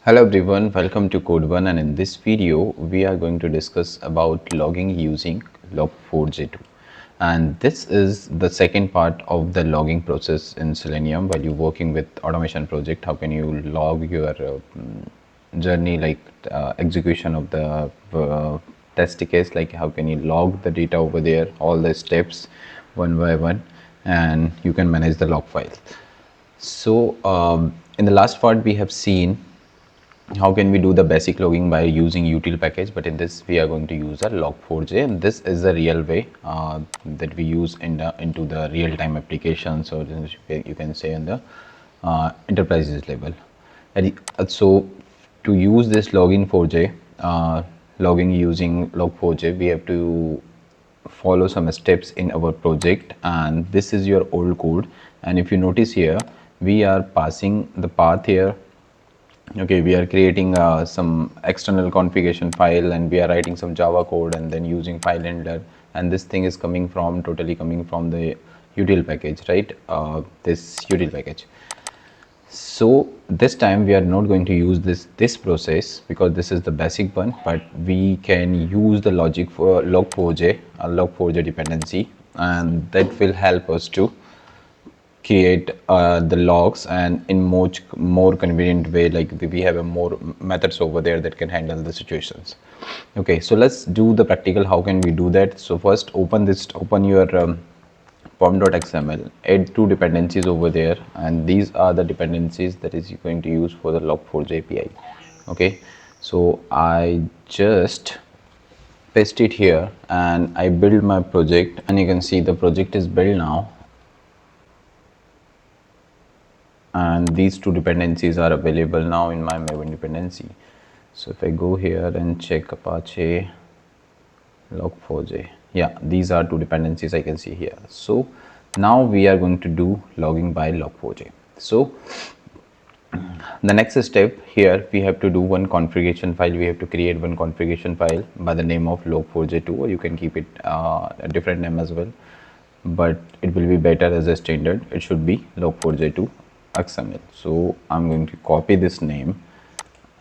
Hello everyone, welcome to Code One, and in this video we are going to discuss about logging using Log4j2. And this is the second part of the logging process in Selenium while you're working with automation project. How can you log your journey, like execution of the test case, like how can you log the data over there, all the steps one by one, and you can manage the log file. So in the last part we have seen how can we do the basic logging by using util package, but in this we are going to use a log4j, and this is the real way that we use into the real-time applications, or you can say in the enterprises level. And so to use this login4j, logging using log4j, we have to follow some steps in our project, and this is your old code. And if you notice here, we are passing the path here. Okay, we are creating some external configuration file, and we are writing some Java code and then using file handler, and this thing is totally coming from the util package, right? This util package. So this time we are not going to use this process because this is the basic one, but we can use the logic for log4j, a log4j dependency, and that will help us to create the logs, and in more convenient way, like we have a more methods over there that can handle the situations. Okay, so let's do the practical. How can we do that? So first open your pom.xml, add two dependencies over there, and these are the dependencies that is going to use for the log4j API. Okay, so I just paste it here and I build my project, and you can see the project is built now, and these two dependencies are available now in my Maven dependency. So if I go here and check Apache log4j, yeah, these are two dependencies I can see here. So now we are going to do logging by log4j. So the next step here, we have to do one configuration file. We have to create one configuration file by the name of log4j2, or you can keep it a different name as well, but it will be better as a standard. It should be log4j2 XML. So I'm going to copy this name,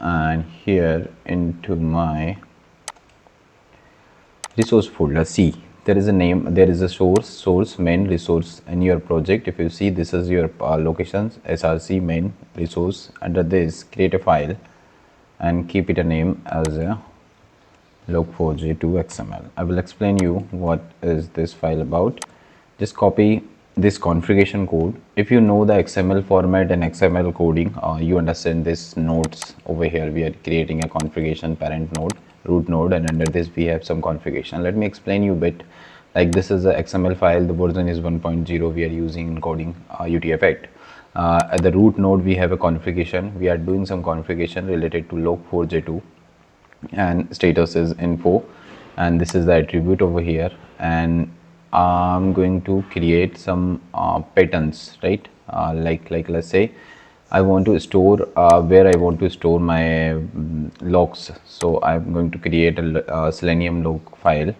and here into my resource folder, see there is a name, there is a source main resource in your project. If you see, this is your locations, src main resource. Under this, create a file and keep it a name as a log4j2 xml. I will explain you what is this file about. Just copy this configuration code. If you know the XML format and XML coding, you understand this nodes over here. We are creating a configuration parent node, root node, and under this we have some configuration. Let me explain you a bit. Like, this is a XML file, the version is 1.0 we are using in coding UTF-8. At the root node we have a configuration. We are doing some configuration related to log4j2, and status is info, and this is the attribute over here. And I'm going to create some patterns, right? Like let's say I want to store where I want to store my logs. So I'm going to create a Selenium log file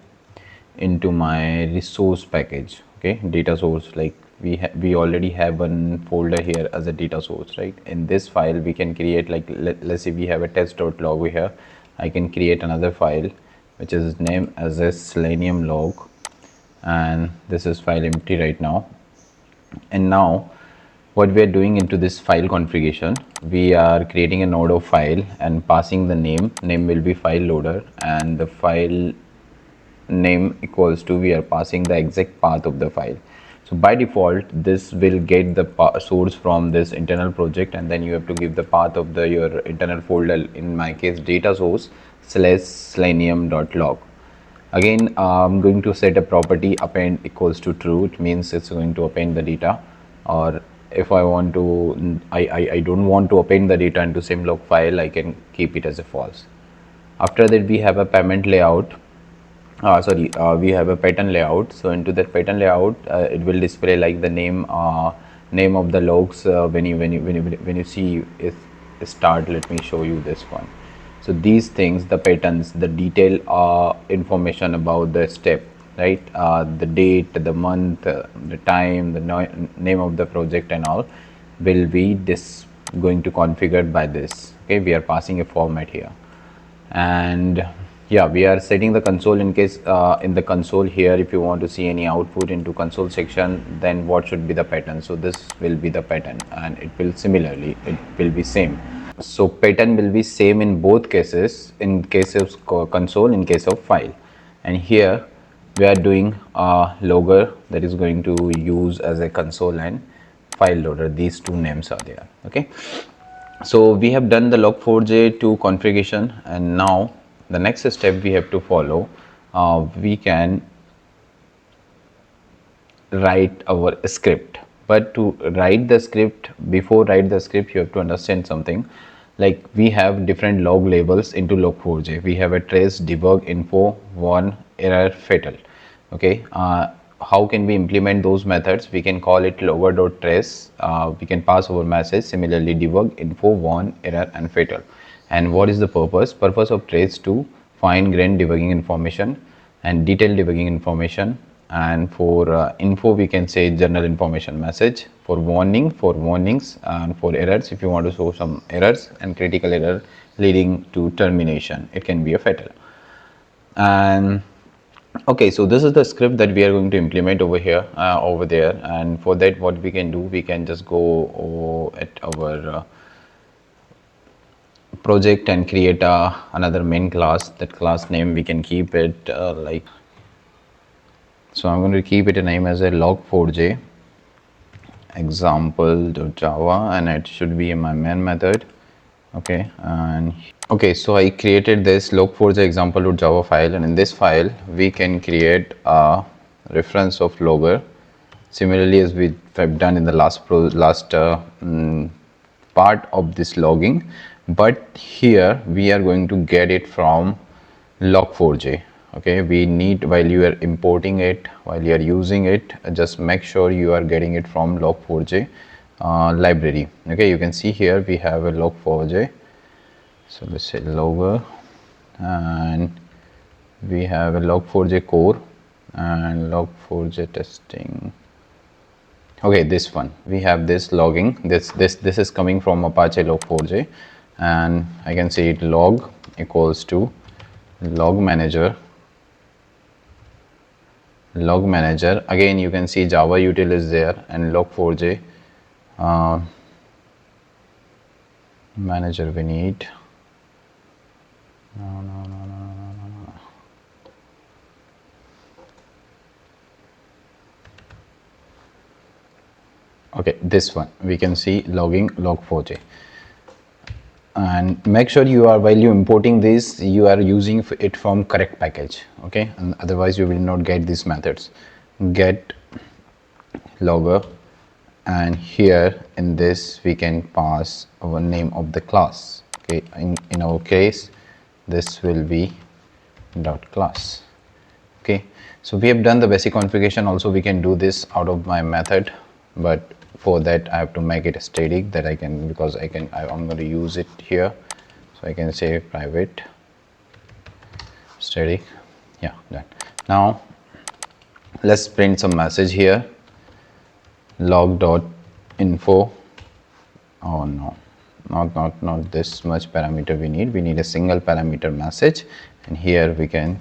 into my resource package. Okay, data source, like we already have one folder here as a data source, right? In this file we can create, like let's say we have a test.log over here. I can create another file which is named as a Selenium log, and this is file empty right now. And now what we are doing into this file configuration, we are creating a node of file and passing the name will be file loader, and the file name equals to, we are passing the exact path of the file. So by default this will get the source from this internal project, and then you have to give the path of your internal folder, in my case data source / selenium.log. Again, I'm going to set a property append equals to true. It means it's going to append the data. Or if I want to, I don't want to append the data into same log file, I can keep it as a false. After that we have a payment layout. We have a pattern layout. So into that pattern layout, it will display like the name of the logs. When you see it start, let me show you this one. So these things, the patterns, the detail information about the step, right? The date, the month, the time, the name of the project and all will be going to configure by this. Okay, we are passing a format here, and yeah, we are setting the console in case in the console here, if you want to see any output into console section, then what should be the pattern. So this will be the pattern, and it will similarly, it will be same. So pattern will be same in both cases, in case of console, in case of file. And here we are doing a logger that is going to use as a console and file loader. These two names are there. Okay, so we have done the log4j2 configuration, and now the next step we have to follow, we can write our script. But to write the script, before write the script, you have to understand something. Like, we have different log labels into log4j. We have a trace, debug, info, warn, error, fatal. Okay, how can we implement those methods? We can call it logger.trace. We can pass over message. Similarly, debug, info, warn, error, and fatal. And what is the purpose of trace? To find grain debugging information and detailed debugging information. And for info, we can say general information message. For warning, for warnings. And for errors, if you want to show some errors and critical error leading to termination, it can be a fatal. And okay, so this is the script that we are going to implement over here, over there. And for that, what we can do, we can just go at our project and create another main class. That class name, we can keep it like, so I'm going to keep it a name as a log4j example.java, and it should be in my main method. Okay, and okay, so I created this log4j example.java file, and in this file we can create a reference of logger, similarly as we have done in the last part of this logging. But here we are going to get it from log4j. Okay, we need, while you are importing it, while you are using it, just make sure you are getting it from log4j library. Okay, you can see here we have a log4j, so let's say logger, and we have a log4j core and log4j testing. Okay, this one, we have this logging, this is coming from Apache log4j, and I can say it log equals to log manager. Again, you can see Java util is there, and log4j manager we need. No. Okay, this one we can see logging log4j. And make sure you are, while you importing this, you are using it from correct package. Okay, and otherwise you will not get these methods. Get logger, and here in this we can pass our name of the class. Okay, in our case this will be dot class. Okay, so we have done the basic configuration. Also, we can do this out of my method, but for that I have to make it static, that I can, because I'm going to use it here. So I can say private static. Yeah, done. Now let's print some message here. Log.info. Oh no, not this much parameter we need a single parameter message. And here we can,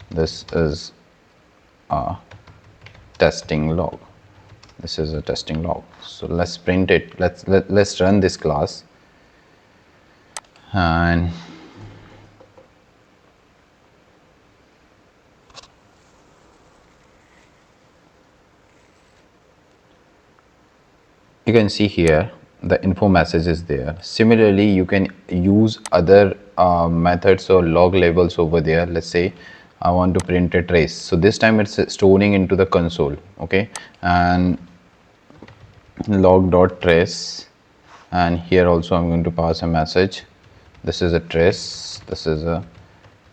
this is a testing log. This is a testing log. So let's print it. Let's run this class, and you can see here the info message is there. Similarly, you can use other methods or log labels over there. Let's say I want to print a trace, so this time it's storing into the console. Okay, and log.trace, and here also I'm going to pass a message. This is a trace, this is a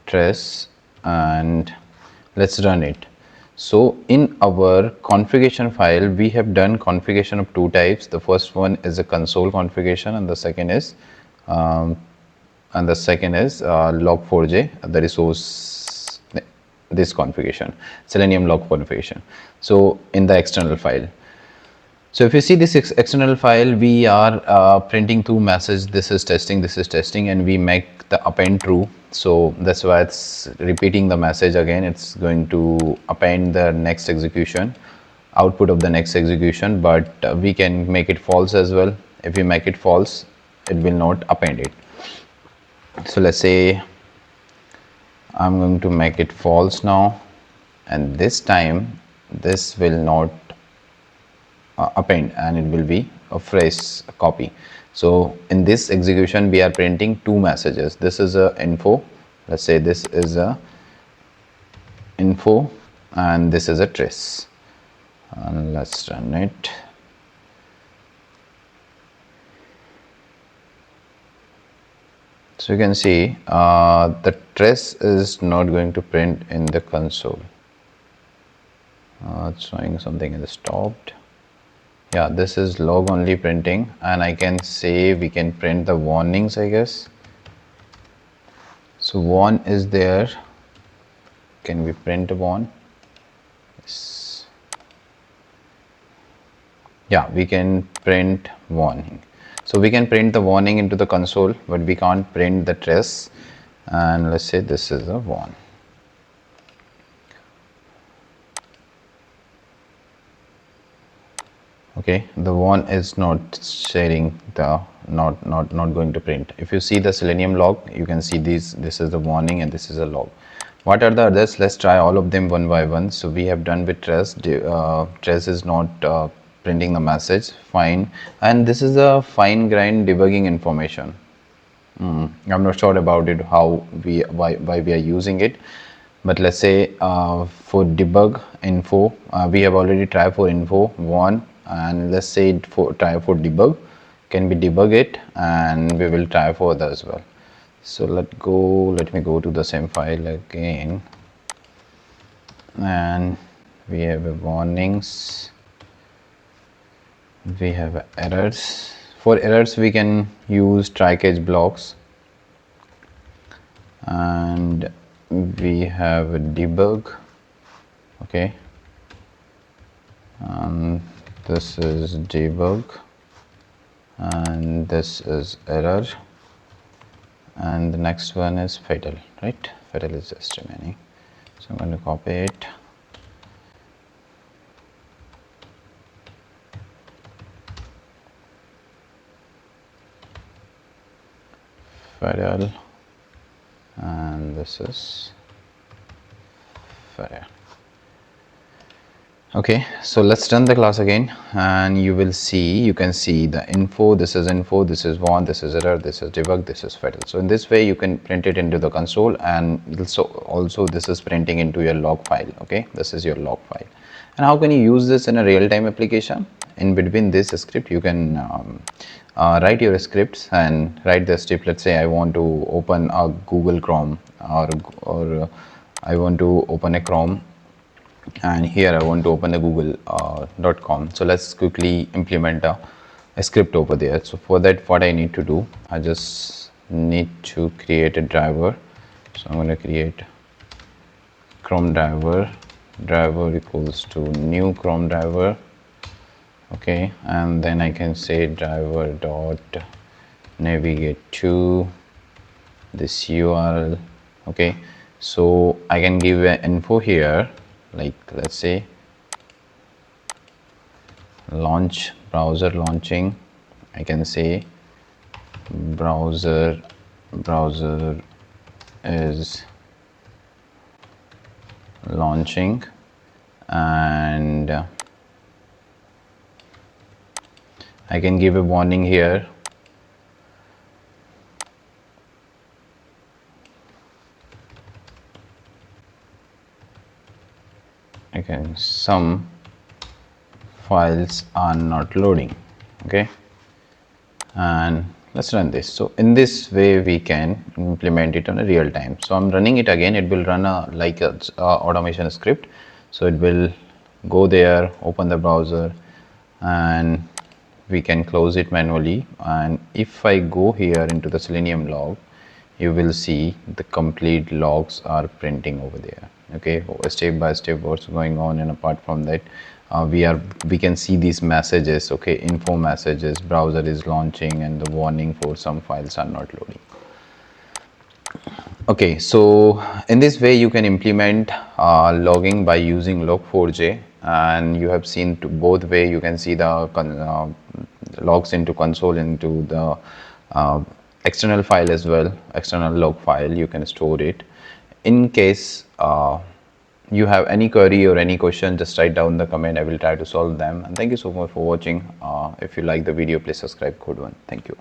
trace, and let's run it. So in our configuration file, we have done configuration of two types. The first one is a console configuration, and the second is log4j, the resource, this configuration, Selenium log configuration. So in the external file, So if you see this external file, we are printing two messages. This is testing, and we make the append true. So that's why it's repeating the message again. It's going to append the next execution, output of the next execution, but we can make it false as well. If we make it false, it will not append it. So let's say I'm going to make it false now, and this time this will not append, and it will be a fresh copy. So in this execution we are printing two messages. This is a info, let's say this is a info, and this is a trace, and let's run it. So you can see the trace is not going to print in the console. It's showing something is stopped. Yeah, this is log only printing, and I can say we can print the warnings, I guess. So warn is there. Can we print a warn? Yes. Yeah, we can print warning. So we can print the warning into the console, but we can't print the trace. And let's say this is a warn. Okay, the one is not sharing the not going to print. If you see the Selenium log, you can see this is the warning and this is a log. What are the others? Let's try all of them one by one. So we have done with trace. Trace is not printing the message, fine, and this is a fine grained debugging information. I'm not sure about it, how why we are using it, but let's say for debug info, we have already tried for info one, and let's say try for debug. Can we debug it? And we will try for that as well. So let me go to the same file again, and we have a warnings, we have errors. For errors we can use try catch blocks, and we have a debug. Okay, this is debug, and this is error, and the next one is fatal, right? Fatal is just remaining. So I'm going to copy it, fatal, and this is fatal. Okay, so let's run the class again, and you can see the info, this is warn, this is error, this is debug, this is fatal. So in this way you can print it into the console, and also this is printing into your log file. Okay, this is your log file. And how can you use this in a real-time application? In between this script you can write your scripts and write the script. Let's say I want to open a Google Chrome, or I want to open a Chrome, and here I want to open the google.com. So let's quickly implement a script over there. So for that, what I need to do, I just need to create a driver. So I'm going to create Chrome driver equals to new Chrome driver. Okay, and then I can say driver dot navigate to this URL. Okay, so I can give an info here, like let's say launch, browser launching. I can say browser is launching, and I can give a warning here. Again, some files are not loading. Okay, and let's run this. So in this way we can implement it on a real time. So I'm running it again. It will run like a automation script. So it will go there, open the browser, and we can close it manually. And if I go here into the Selenium log, you will see the complete logs are printing over there. Okay, step by step what's going on, and apart from that we can see these messages, okay, info messages, browser is launching, and the warning for some files are not loading. Okay, so in this way you can implement logging by using log4j, and you have seen to both way. You can see the logs into console, into the external file as well, external log file. You can store it. In case you have any query or any question, just write down the comment. I will try to solve them. And thank you so much for watching. If you like the video, please subscribe. Code1. Thank you.